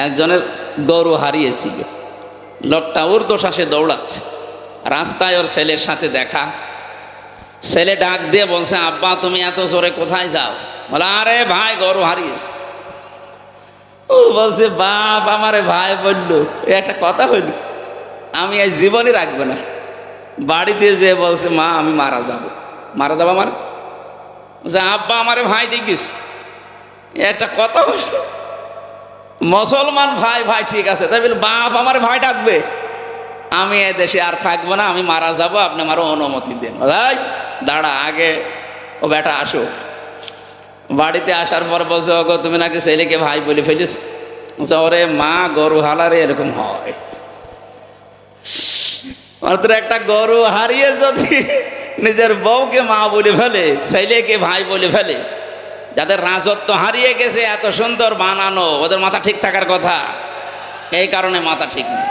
একজনের গরু হারিয়েছিল, লোকটা ঊর্ধ্বশ্বাসে দৌড়াচ্ছে, রাস্তায় ওর ছেলের সাথে দেখা। ছেলে ডাক দিয়ে বলছে, আব্বা তুমি এত জোরে কোথায় যাও? বলে, আরে ভাই গরু হারিয়েছে। ও বলছে, বাপ আমারে ভাই বললো, একটা কথা হইল, আমি এই জীবনই রাখবো না। বাড়িতে যে বলছে, মা আমি মারা যাব। মারা যাবো আমার? বলছে, আব্বা আমারে ভাই ডেকেছে, একটা কথা হইল, মুসলমান ভাই ভাই ঠিক আছে, তাই বলে বাপ আমার ভাই ডাকবে, আমি এ দেশে আর থাকবো না, আমি মারা যাব, আপনি আমার অনুমতি দেন। ভাই দাঁড়া, আগে ও বেটা আসুক। বাড়িতে আসার পর বলছে, ওগো তুমি নাকি ছেলেকে ভাই বলে ফেলিস? ওরে মা, গরু হালারে এরকম হয়। মাত্র একটা গরু হারিয়ে যদি নিজের বউকে মা বলে ফেলে, ছেলেকে ভাই বলে ফেলে, যাদের রাজত্ব হারিয়ে গেছে, এত সুন্দর বানানো, ওদের মাথা ঠিক থাকার কথা, এই কারণে মাথা ঠিক নেই।